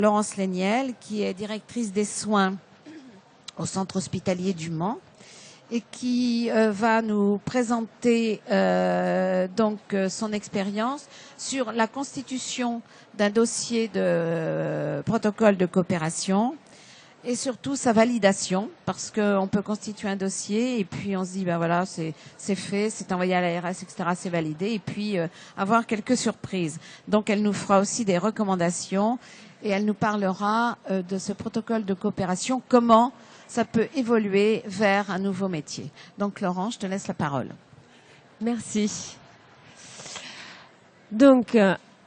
Laurence Léniel, qui est directrice des soins au centre hospitalier du Mans et qui va nous présenter son expérience sur la constitution d'un dossier de protocole de coopération et surtout sa validation, parce qu'on peut constituer un dossier et puis on se dit ben voilà, c'est fait, c'est envoyé à l'ARS, etc., c'est validé, et puis avoir quelques surprises. Donc elle nous fera aussi des recommandations et elle nous parlera de ce protocole de coopération, comment ça peut évoluer vers un nouveau métier. Donc Laurent, je te laisse la parole. Merci. Donc,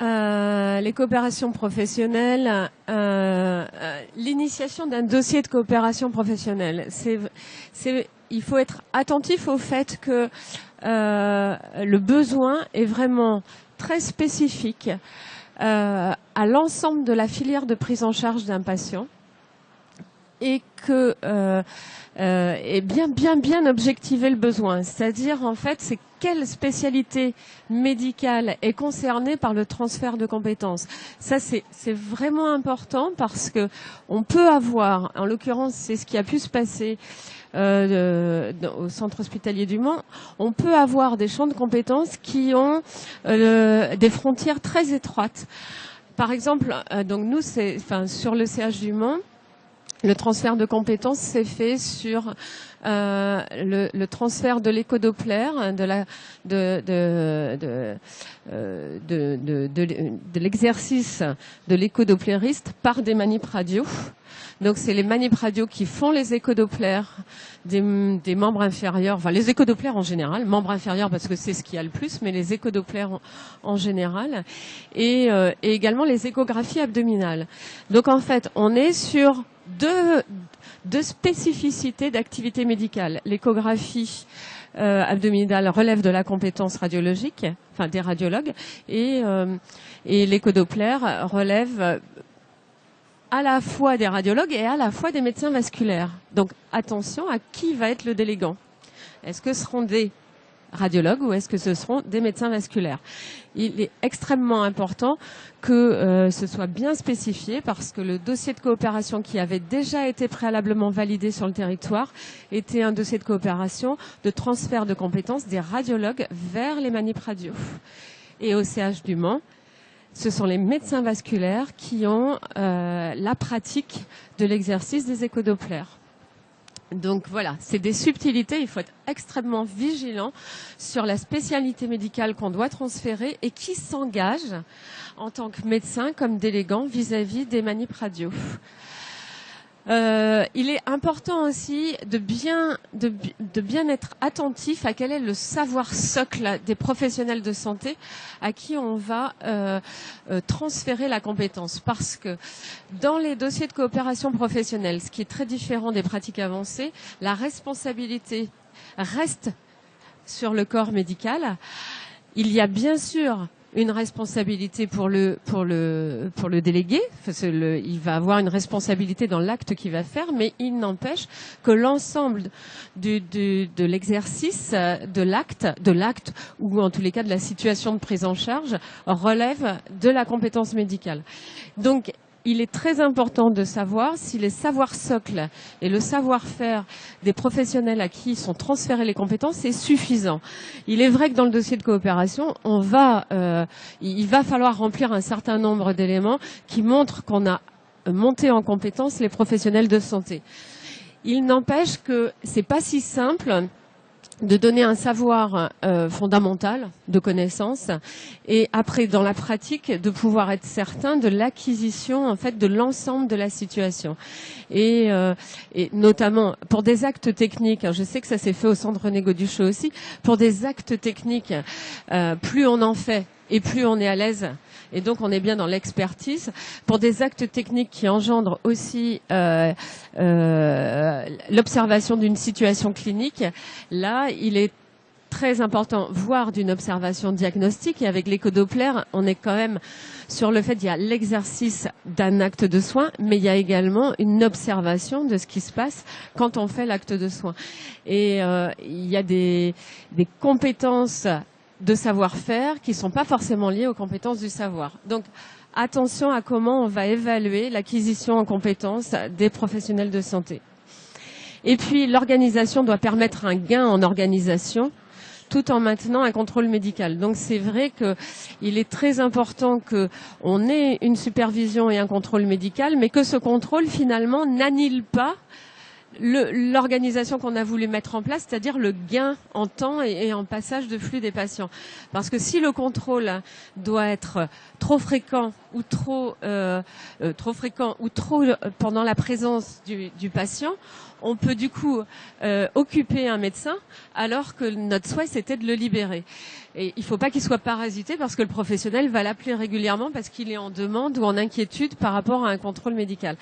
les coopérations professionnelles, l'initiation d'un dossier de coopération professionnelle, il faut être attentif au fait que le besoin est vraiment très spécifique à l'ensemble de la filière de prise en charge d'un patient et que et bien objectiver le besoin. C'est-à-dire, en fait, c'est quelle spécialité médicale est concernée par le transfert de compétences. Ça, c'est vraiment important parce que on peut avoir, en l'occurrence, c'est ce qui a pu se passer au centre hospitalier du Mans, on peut avoir des champs de compétences qui ont des frontières très étroites. Par exemple, donc nous, sur le CH du Mans, le transfert de compétences s'est fait sur le transfert de l'éco-doppler, de l'exercice de l'éco-dopplériste par des manips radio. Donc c'est les manips radio qui font les éco-dopplers des membres inférieurs, enfin les éco-dopplers en général, membres inférieurs parce que c'est ce qu'il y a le plus, mais les éco-dopplers en général, et également les échographies abdominales. Donc en fait, on est sur deux spécificités d'activité médicale. L'échographie abdominale relève de la compétence radiologique, enfin des radiologues, et l'écho-doppler relève à la fois des radiologues et à la fois des médecins vasculaires. Donc attention à qui va être le délégant. Est-ce que ce seront des radiologues ou est-ce que ce seront des médecins vasculaires? Il est extrêmement important que ce soit bien spécifié parce que le dossier de coopération qui avait déjà été préalablement validé sur le territoire était un dossier de coopération de transfert de compétences des radiologues vers les manips radio. Et au CH du Mans, ce sont les médecins vasculaires qui ont la pratique de l'exercice des écho-dopplers. Donc voilà, c'est des subtilités, il faut être extrêmement vigilant sur la spécialité médicale qu'on doit transférer et qui s'engage en tant que médecin comme délégant vis-à-vis des manips radio. Il est important aussi de bien être attentif à quel est le savoir socle des professionnels de santé à qui on va transférer la compétence. Parce que dans les dossiers de coopération professionnelle, ce qui est très différent des pratiques avancées, la responsabilité reste sur le corps médical. Il y a bien sûr une responsabilité pour le délégué, il va avoir une responsabilité dans l'acte qu'il va faire, mais il n'empêche que l'ensemble de l'exercice de l'acte ou en tous les cas de la situation de prise en charge relève de la compétence médicale. Donc il est très important de savoir si les savoirs socles et le savoir-faire des professionnels à qui sont transférées les compétences est suffisant. Il est vrai que dans le dossier de coopération, il va falloir remplir un certain nombre d'éléments qui montrent qu'on a monté en compétence les professionnels de santé. Il n'empêche que c'est pas si simple de donner un savoir fondamental de connaissances et après dans la pratique de pouvoir être certain de l'acquisition en fait de l'ensemble de la situation et notamment pour des actes techniques, je sais que ça s'est fait au centre René Gauduchot aussi, pour des actes techniques plus on en fait et plus on est à l'aise. Et donc, on est bien dans l'expertise. Pour des actes techniques qui engendrent aussi l'observation d'une situation clinique, là, il est très important, voire d'une observation diagnostique. Et avec l'écho-doppler, on est quand même sur le fait qu'il y a l'exercice d'un acte de soin, mais il y a également une observation de ce qui se passe quand on fait l'acte de soin. Et il y a des compétences de savoir-faire qui ne sont pas forcément liées aux compétences du savoir. Donc, attention à comment on va évaluer l'acquisition en compétences des professionnels de santé. Et puis, l'organisation doit permettre un gain en organisation, tout en maintenant un contrôle médical. Donc c'est vrai qu'il est très important qu'on ait une supervision et un contrôle médical, mais que ce contrôle finalement n'annule pas l'organisation qu'on a voulu mettre en place, c'est-à-dire le gain en temps et en passage de flux des patients. Parce que si le contrôle doit être trop fréquent ou trop pendant la présence du patient, on peut du coup occuper un médecin alors que notre souhait c'était de le libérer. Et il ne faut pas qu'il soit parasité parce que le professionnel va l'appeler régulièrement parce qu'il est en demande ou en inquiétude par rapport à un contrôle médical.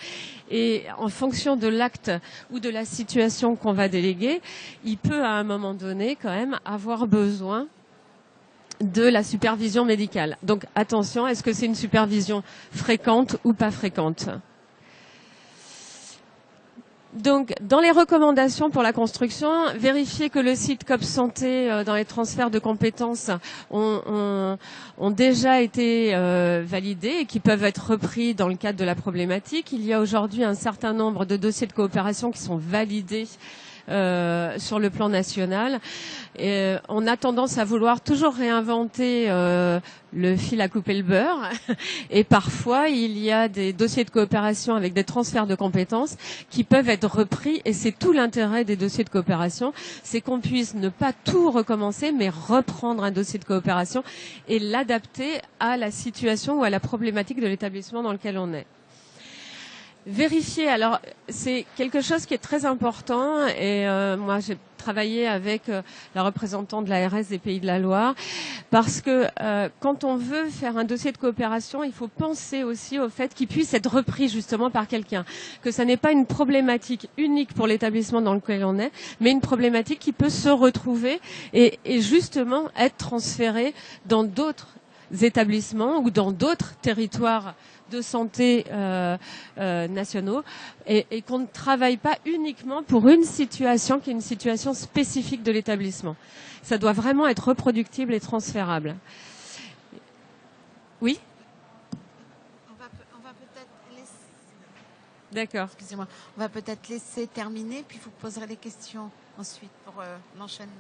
Et en fonction de l'acte ou de la situation qu'on va déléguer, il peut à un moment donné quand même avoir besoin de la supervision médicale. Donc attention, est-ce que c'est une supervision fréquente ou pas fréquente ? Donc, dans les recommandations pour la construction, vérifier que le site COP Santé dans les transferts de compétences ont déjà été validés et qui peuvent être repris dans le cadre de la problématique. Il y a aujourd'hui un certain nombre de dossiers de coopération qui sont validés sur le plan national. Et on a tendance à vouloir toujours réinventer le fil à couper le beurre. Et parfois, il y a des dossiers de coopération avec des transferts de compétences qui peuvent être repris. Et c'est tout l'intérêt des dossiers de coopération, c'est qu'on puisse ne pas tout recommencer, mais reprendre un dossier de coopération et l'adapter à la situation ou à la problématique de l'établissement dans lequel on est. Vérifier, alors c'est quelque chose qui est très important et moi j'ai travaillé avec la représentante de l'ARS des Pays de la Loire parce que quand on veut faire un dossier de coopération, il faut penser aussi au fait qu'il puisse être repris justement par quelqu'un, que ça n'est pas une problématique unique pour l'établissement dans lequel on est, mais une problématique qui peut se retrouver et justement être transférée dans d'autres établissements ou dans d'autres territoires de santé nationaux et qu'on ne travaille pas uniquement pour une situation qui est une situation spécifique de l'établissement. Ça doit vraiment être reproductible et transférable. Oui ? On va peut-être laisser... D'accord. Excusez-moi. On va peut-être laisser terminer, puis vous poserez les questions ensuite pour l'enchaînement.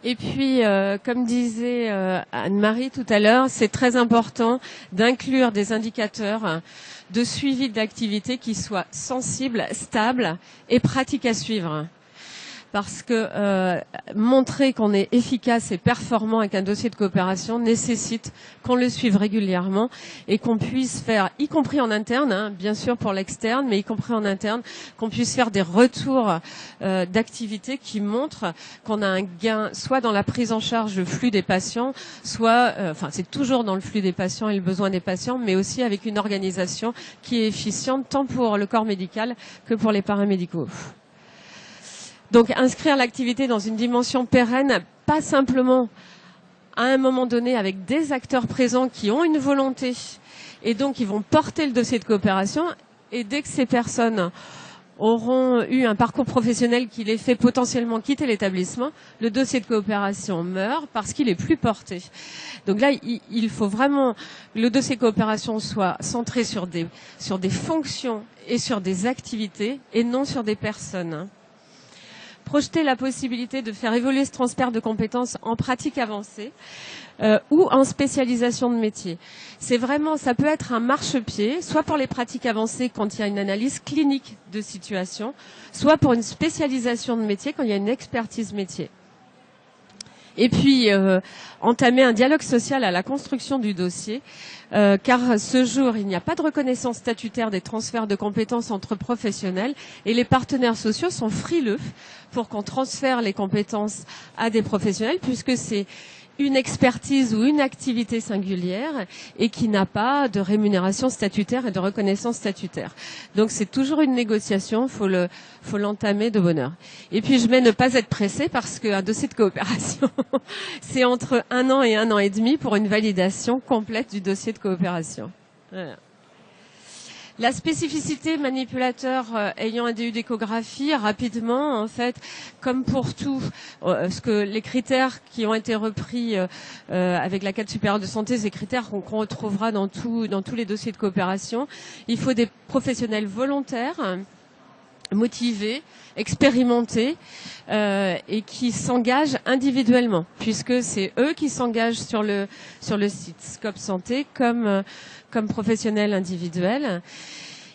Et puis, comme disait Anne-Marie tout à l'heure, c'est très important d'inclure des indicateurs de suivi d'activité qui soient sensibles, stables et pratiques à suivre. Parce que montrer qu'on est efficace et performant avec un dossier de coopération nécessite qu'on le suive régulièrement et qu'on puisse faire, y compris en interne, hein, bien sûr pour l'externe, mais y compris en interne, qu'on puisse faire des retours d'activité qui montrent qu'on a un gain soit dans la prise en charge du flux des patients, soit, enfin c'est toujours dans le flux des patients et le besoin des patients, mais aussi avec une organisation qui est efficiente tant pour le corps médical que pour les paramédicaux. Donc inscrire l'activité dans une dimension pérenne, pas simplement à un moment donné avec des acteurs présents qui ont une volonté et donc ils vont porter le dossier de coopération et dès que ces personnes auront eu un parcours professionnel qui les fait potentiellement quitter l'établissement, le dossier de coopération meurt parce qu'il est plus porté. Donc là, il faut vraiment que le dossier de coopération soit centré sur des fonctions et sur des activités et non sur des personnes. Projeter la possibilité de faire évoluer ce transfert de compétences en pratique avancée ou en spécialisation de métier. C'est vraiment, ça peut être un marchepied, soit pour les pratiques avancées quand il y a une analyse clinique de situation, soit pour une spécialisation de métier quand il y a une expertise métier. Et puis, entamer un dialogue social à la construction du dossier, car ce jour, il n'y a pas de reconnaissance statutaire des transferts de compétences entre professionnels et les partenaires sociaux sont frileux pour qu'on transfère les compétences à des professionnels puisque c'est une expertise ou une activité singulière et qui n'a pas de rémunération statutaire et de reconnaissance statutaire. Donc c'est toujours une négociation, faut l'entamer de bonne heure. Et puis je mets ne pas être pressé parce qu'un dossier de coopération, c'est entre 1 an et 1 an et demi pour une validation complète du dossier de coopération. Voilà. La spécificité manipulateur ayant un DU d'échographie, rapidement, en fait, comme pour tout, les critères qui ont été repris avec la Cadre supérieure de santé, ces critères qu'on retrouvera dans tous les dossiers de coopération, il faut des professionnels volontaires, motivés, expérimentés et qui s'engagent individuellement, puisque c'est eux qui s'engagent sur le site Scope Santé comme professionnel individuel.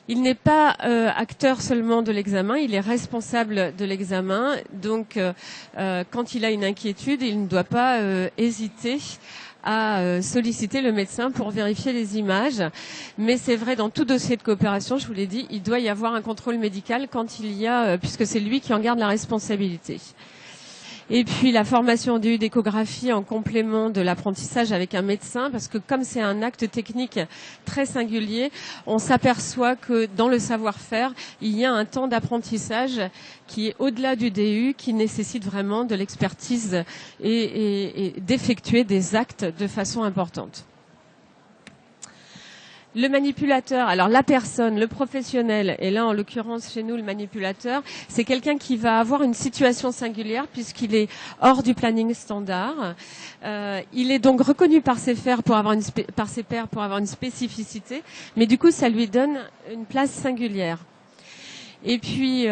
Il n'est pas acteur seulement de l'examen, il est responsable de l'examen. Donc, quand il a une inquiétude, il ne doit pas hésiter à solliciter le médecin pour vérifier les images. Mais c'est vrai, dans tout dossier de coopération, je vous l'ai dit, il doit y avoir un contrôle médical quand il y a, puisque c'est lui qui en garde la responsabilité. Et puis la formation en DU d'échographie en complément de l'apprentissage avec un médecin, parce que comme c'est un acte technique très singulier, on s'aperçoit que dans le savoir-faire, il y a un temps d'apprentissage qui est au-delà du DU, qui nécessite vraiment de l'expertise et d'effectuer des actes de façon importante. Le manipulateur, alors la personne, le professionnel, et là en l'occurrence chez nous le manipulateur, c'est quelqu'un qui va avoir une situation singulière puisqu'il est hors du planning standard. Il est donc reconnu par ses pairs pour avoir une spécificité, mais du coup ça lui donne une place singulière. Et puis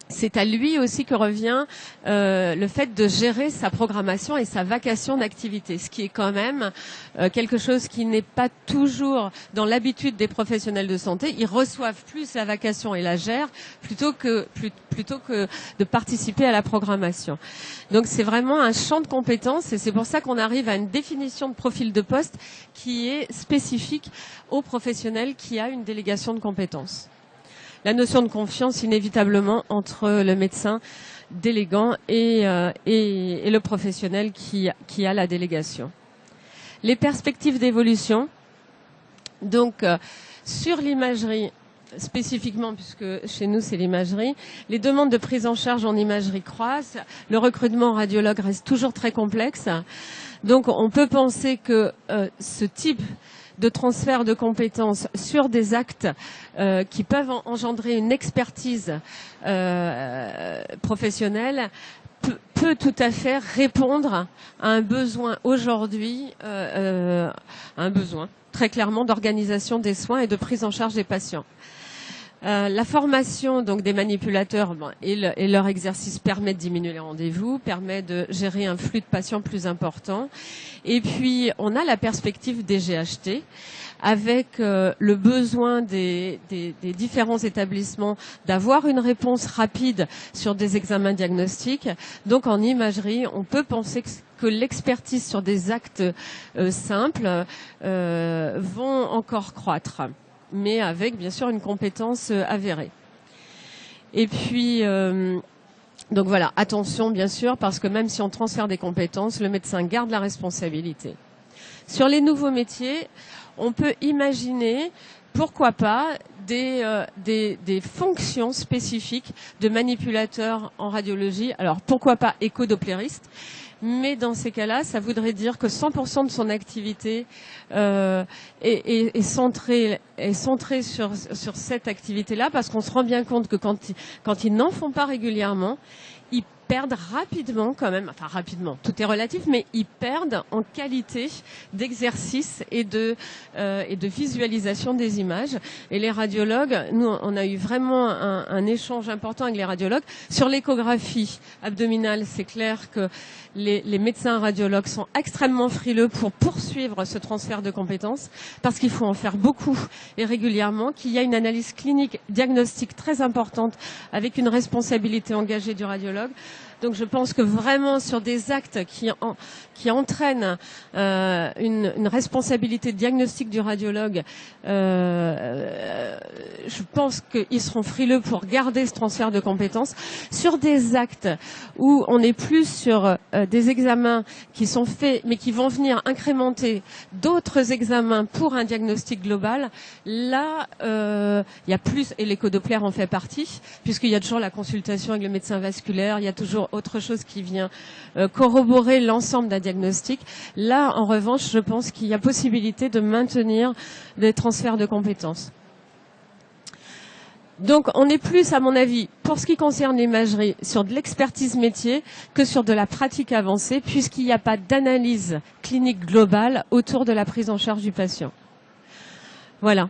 c'est à lui aussi que revient le fait de gérer sa programmation et sa vacation d'activité, ce qui est quand même quelque chose qui n'est pas toujours dans l'habitude des professionnels de santé. Ils reçoivent plus la vacation et la gèrent plutôt que de participer à la programmation. Donc c'est vraiment un champ de compétences et c'est pour ça qu'on arrive à une définition de profil de poste qui est spécifique au professionnel qui a une délégation de compétences. La notion de confiance, inévitablement, entre le médecin délégant et le professionnel qui a la délégation. Les perspectives d'évolution, donc sur l'imagerie, spécifiquement, puisque chez nous c'est l'imagerie, les demandes de prise en charge en imagerie croissent, le recrutement en radiologue reste toujours très complexe. Donc on peut penser que ce type de transfert de compétences sur des actes qui peuvent engendrer une expertise professionnelle peut tout à fait répondre à un besoin aujourd'hui, un besoin très clairement d'organisation des soins et de prise en charge des patients. La formation donc des manipulateurs et leur exercice permet de diminuer les rendez-vous, permet de gérer un flux de patients plus important. Et puis on a la perspective des GHT avec le besoin des différents établissements d'avoir une réponse rapide sur des examens diagnostiques. Donc en imagerie, on peut penser que l'expertise sur des actes simples vont encore croître, mais avec bien sûr une compétence avérée. Et puis, donc voilà, attention bien sûr, parce que même si on transfère des compétences, le médecin garde la responsabilité. Sur les nouveaux métiers, on peut imaginer, pourquoi pas, des fonctions spécifiques de manipulateurs en radiologie. Alors pourquoi pas écho-dopplériste, mais dans ces cas-là, ça voudrait dire que 100% de son activité est centrée sur cette activité-là, parce qu'on se rend bien compte que quand ils n'en font pas régulièrement, ils perdent rapidement quand même, enfin rapidement, tout est relatif, mais ils perdent en qualité d'exercice et de visualisation des images. Et les radiologues, nous, on a eu vraiment un échange important avec les radiologues. Sur l'échographie abdominale, c'est clair que les médecins radiologues sont extrêmement frileux pour poursuivre ce transfert de compétences, parce qu'il faut en faire beaucoup et régulièrement, qu'il y a une analyse clinique diagnostique très importante avec une responsabilité engagée du radiologue. Donc je pense que vraiment sur des actes qui entraînent une responsabilité diagnostique du radiologue, je pense qu'ils seront frileux pour garder ce transfert de compétences. Sur des actes où on est plus sur des examens qui sont faits mais qui vont venir incrémenter d'autres examens pour un diagnostic global, là il y a plus, et l'écho-doppler en fait partie, puisqu'il y a toujours la consultation avec le médecin vasculaire, il y a toujours autre chose qui vient corroborer l'ensemble d'un diagnostic. Là, en revanche, je pense qu'il y a possibilité de maintenir des transferts de compétences. Donc on est plus, à mon avis, pour ce qui concerne l'imagerie, sur de l'expertise métier que sur de la pratique avancée, puisqu'il n'y a pas d'analyse clinique globale autour de la prise en charge du patient. Voilà.